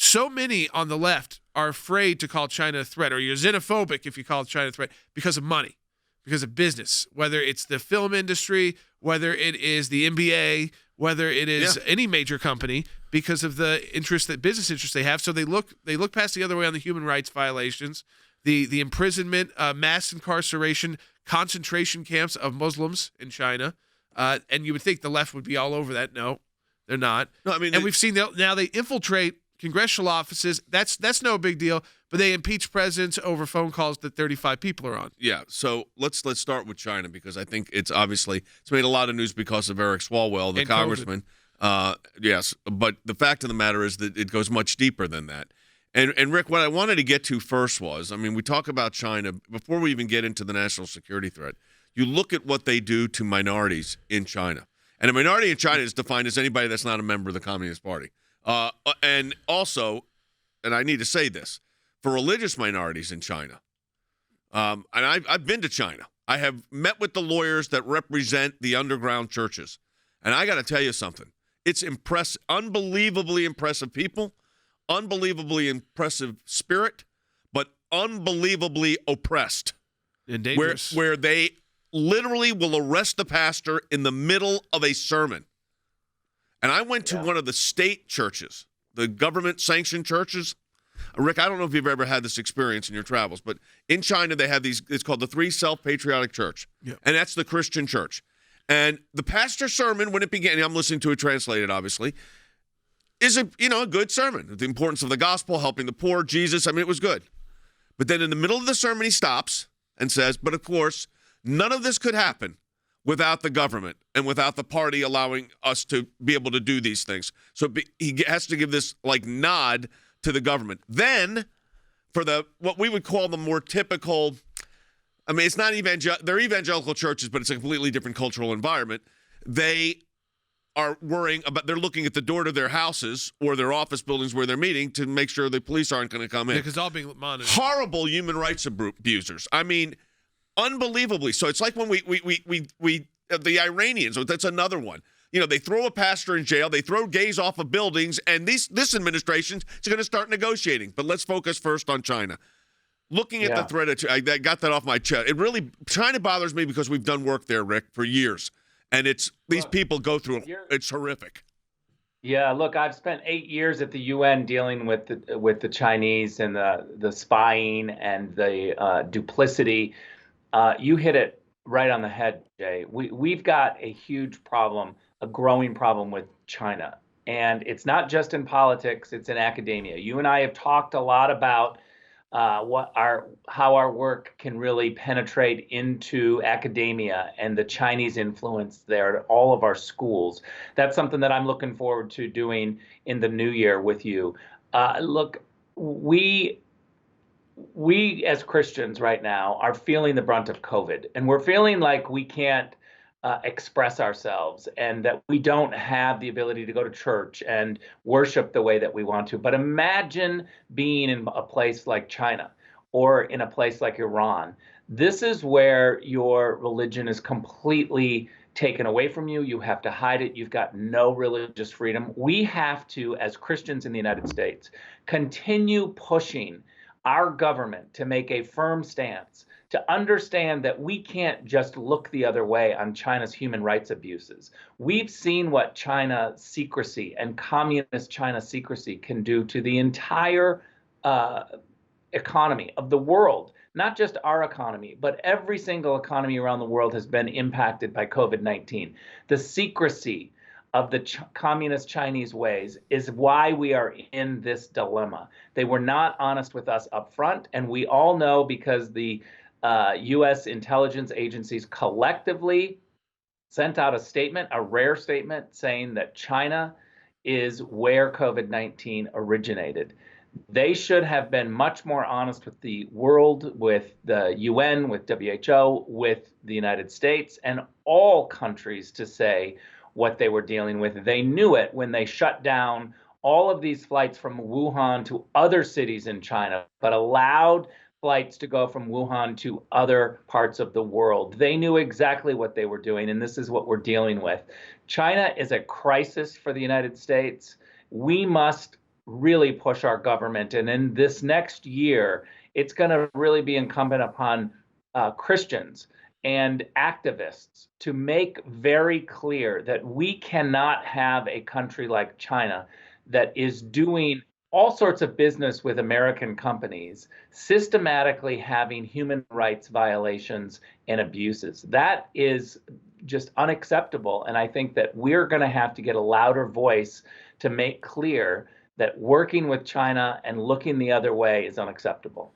so many on the left are afraid to call China a threat, or you're xenophobic if you call China a threat because of money, because of business, whether it's the film industry, whether it is the NBA, whether it is any major company, because of the business interests they have. So they look past the other way on the human rights violations, the imprisonment, mass incarceration, concentration camps of Muslims in China. And you would think the left would be all over that. No, they're not. No, I mean, and we've seen now they infiltrate congressional offices. That's no big deal. But they impeach presidents over phone calls that 35 people are on. Yeah. So let's start with China, because I think it's made a lot of news because of Eric Swalwell, the congressman. Yes, but the fact of the matter is that it goes much deeper than that. And Rick, what I wanted to get to first was, I mean, we talk about China before we even get into the national security threat. You look at what they do to minorities in China, and a minority in China is defined as anybody that's not a member of the Communist Party. And also, and I need to say this, for religious minorities in China, and I've been to China. I have met with the lawyers that represent the underground churches, and I got to tell you something. It's unbelievably impressive people, unbelievably impressive spirit, but unbelievably oppressed. And dangerous. Where they literally will arrest the pastor in the middle of a sermon. And I went to one of the state churches, the government-sanctioned churches. Rick, I don't know if you've ever had this experience in your travels, but in China they have these, it's called the Three Self-Patriotic Church, and that's the Christian church. And the pastor's sermon, when it began, I'm listening to it translated, obviously, is a good sermon. The importance of the gospel, helping the poor, Jesus. I mean, it was good. But then in the middle of the sermon, he stops and says, but of course, none of this could happen without the government and without the party allowing us to be able to do these things. So he has to give this nod to the government. Then for what we would call the more typical, I mean, it's not they're evangelical churches, but it's a completely different cultural environment. They are worrying about, they're looking at the door to their houses or their office buildings where they're meeting to make sure the police aren't going to come in. Yeah, because all being monitored. Horrible human rights abusers. I mean, unbelievably. So it's like when we the Iranians, that's another one. They throw a pastor in jail, they throw gays off of buildings, and this administration is going to start negotiating. But let's focus first on China. Looking at the threat, I got that off my chest. China bothers me because we've done work there, Rick, for years. And these people go through it. It's horrific. Yeah, look, I've spent 8 years at the UN dealing with the Chinese and the spying and the duplicity. You hit it right on the head, Jay. We've got a huge problem, a growing problem with China. And it's not just in politics, it's in academia. You and I have talked a lot about how our work can really penetrate into academia and the Chinese influence there at all of our schools. That's something that I'm looking forward to doing in the new year with you. Look, we as Christians right now are feeling the brunt of COVID, and we're feeling like we can't express ourselves and that we don't have the ability to go to church and worship the way that we want to. But imagine being in a place like China or in a place like Iran. This is where your religion is completely taken away from you. You have to hide it. You've got no religious freedom. We have to, as Christians in the United States, continue pushing our government to make a firm stance, to understand that we can't just look the other way on China's human rights abuses. We've seen what China secrecy and communist China secrecy can do to the entire economy of the world. Not just our economy, but every single economy around the world has been impacted by COVID-19. The secrecy of the communist Chinese ways is why we are in this dilemma. They were not honest with us up front, and we all know because the U.S. intelligence agencies collectively sent out a statement, a rare statement, saying that China is where COVID-19 originated. They should have been much more honest with the world, with the UN, with WHO, with the United States, and all countries to say what they were dealing with. They knew it when they shut down all of these flights from Wuhan to other cities in China, but allowed flights to go from Wuhan to other parts of the world. They knew exactly what they were doing, and this is what we're dealing with. China is a crisis for the United States. We must really push our government. And in this next year, it's going to really be incumbent upon Christians and activists to make very clear that we cannot have a country like China that is doing all sorts of business with American companies, systematically having human rights violations and abuses. That is just unacceptable. And I think that we're going to have to get a louder voice to make clear that working with China and looking the other way is unacceptable.